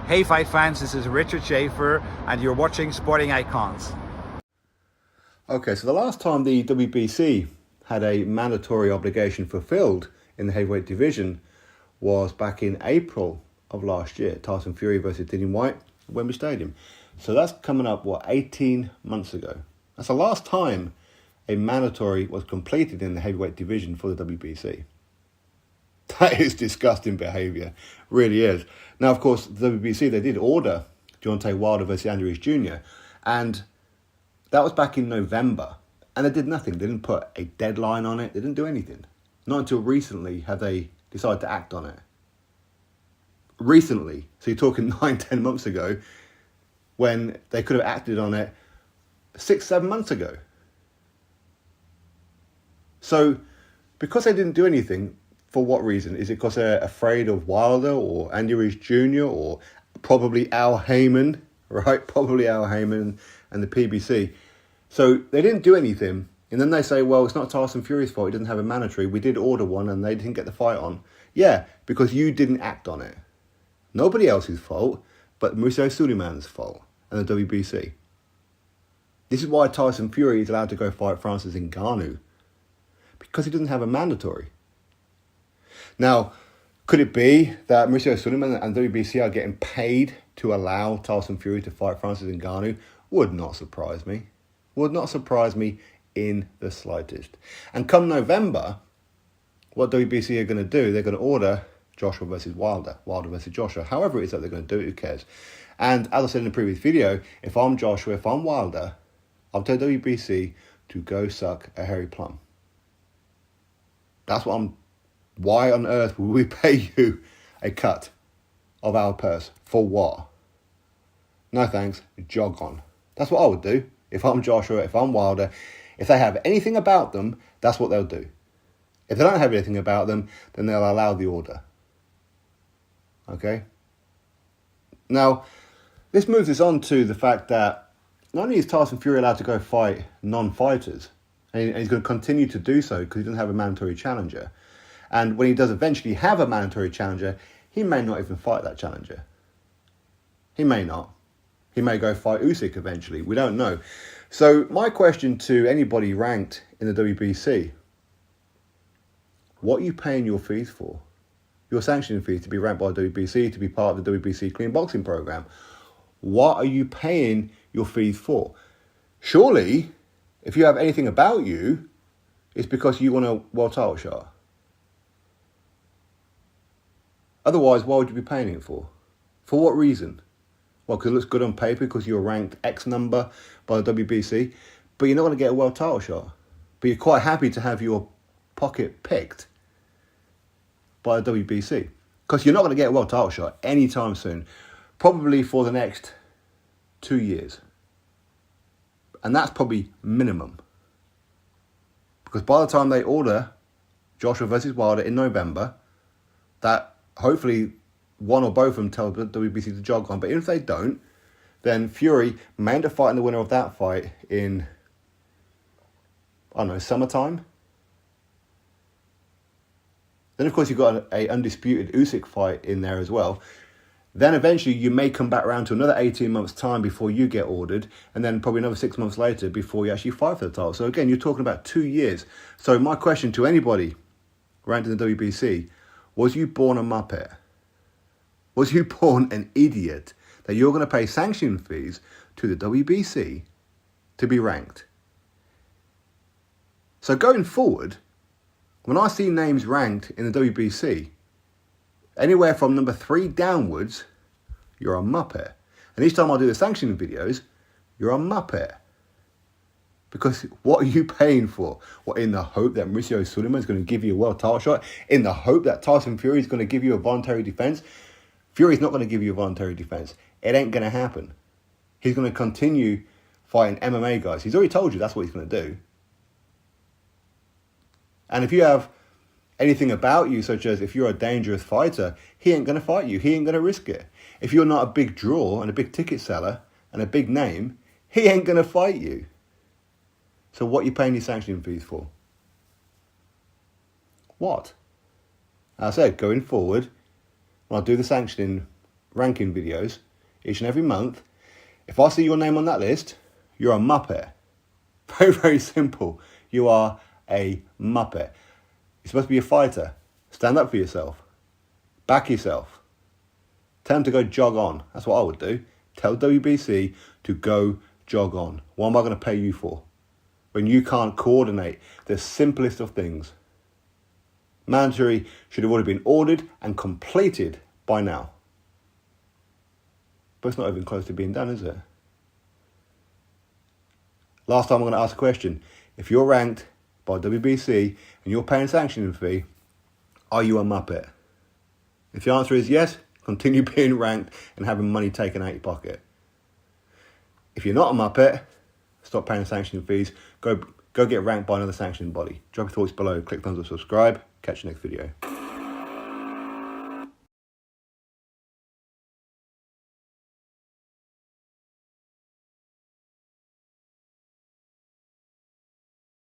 Hey fight fans, this is Richard Schaefer and you're watching Sporting Icons. Okay, so the last time the WBC had a mandatory obligation fulfilled in the heavyweight division was back in April of last year. Tyson Fury versus Dillian Whyte at Wembley Stadium. So that's coming up, 18 months ago. That's the last time a mandatory was completed in the heavyweight division for the WBC. That is disgusting behaviour, really is. Now, of course, the WBC, they did order Deontay Wilder versus Andy Ruiz Jr. And that was back in November. And they did nothing. They didn't put a deadline on it. They didn't do anything. Not until recently have they decided to act on it. Recently. So you're talking 9-10 months ago, when they could have acted on it 6-7 months ago. So, because they didn't do anything, for what reason? Is it because they're afraid of Wilder or Andy Ruiz Jr. or probably Al Heyman, right? Probably Al Heyman and the PBC. So they didn't do anything. And then they say, well, it's not Tyson Fury's fault. He didn't have a mandatory. We did order one and they didn't get the fight on. Yeah, because you didn't act on it. Nobody else's fault, but Mauricio Sulaimán's fault and the WBC. This is why Tyson Fury is allowed to go fight Francis Ngannou. Because he doesn't have a mandatory. Now, could it be that Mauricio Sulaimán and WBC are getting paid to allow Tyson Fury to fight Francis Ngannou? Would not surprise me. Would not surprise me in the slightest. And come November, what WBC are going to do, they're going to order Joshua versus Wilder, Wilder versus Joshua. However it is that they're going to do it, who cares? And as I said in the previous video, if I'm Joshua, if I'm Wilder, I'll tell WBC to go suck a hairy plum. That's what I'm... Why on earth will we pay you a cut of our purse? For what? No thanks, jog on. That's what I would do. If I'm Joshua, if I'm Wilder, if they have anything about them, that's what they'll do. If they don't have anything about them, then they'll allow the order. Okay? Now, this moves us on to the fact that not only is Tyson Fury allowed to go fight non-fighters, and he's going to continue to do so because he doesn't have a mandatory challenger. And when he does eventually have a mandatory challenger, he may not even fight that challenger. He may not. He may go fight Usyk eventually. We don't know. So my question to anybody ranked in the WBC, what are you paying your fees for? Your sanctioning fees to be ranked by WBC, to be part of the WBC clean boxing program. What are you paying your fees for? Surely, if you have anything about you, it's because you want a world title shot. Otherwise, why would you be paying it for? For what reason? Well, because it looks good on paper, because you're ranked X number by the WBC, but you're not going to get a world title shot. But you're quite happy to have your pocket picked by the WBC. Because you're not going to get a world title shot anytime soon. Probably for the next 2 years. And that's probably minimum. Because by the time they order Joshua versus Wilder in November, that hopefully one or both of them tell the WBC to jog on. But even if they don't, then Fury may end up fighting the winner of that fight in, I don't know, summertime. Then, of course, you've got a undisputed Usyk fight in there as well. Then eventually you may come back around to another 18 months' time before you get ordered, and then probably another 6 months later before you actually fight for the title. So again, you're talking about 2 years. So my question to anybody ranked in the WBC, was you born a muppet? Was you born an idiot that you're going to pay sanction fees to the WBC to be ranked? So going forward, when I see names ranked in the WBC, anywhere from number 3 downwards, you're a muppet. And each time I do the sanctioning videos, you're a muppet. Because what are you paying for? What, in the hope that Mauricio Sulaimán is going to give you a world title shot? In the hope that Tyson Fury is going to give you a voluntary defense? Fury's not going to give you a voluntary defense. It ain't going to happen. He's going to continue fighting MMA guys. He's already told you that's what he's going to do. And if you have anything about you, such as if you're a dangerous fighter, he ain't going to fight you. He ain't going to risk it. If you're not a big draw and a big ticket seller and a big name, he ain't going to fight you. So what are you paying your sanctioning fees for? What? As I said, going forward, when I do the sanctioning ranking videos each and every month, if I see your name on that list, you're a Muppet. Very, very simple. You are a Muppet. You're supposed to be a fighter. Stand up for yourself. Back yourself. Tell them to go jog on. That's what I would do. Tell WBC to go jog on. What am I going to pay you for? When you can't coordinate the simplest of things. Mandatory should have already been ordered and completed by now. But it's not even close to being done, is it? Last time I'm going to ask a question. If you're ranked by WBC and you're paying a sanctioning fee, are you a Muppet? If the answer is yes, continue being ranked and having money taken out your pocket. If you're not a Muppet, stop paying sanctioning fees. Go get ranked by another sanctioning body. Drop your thoughts below. Click thumbs up, subscribe. Catch you next video.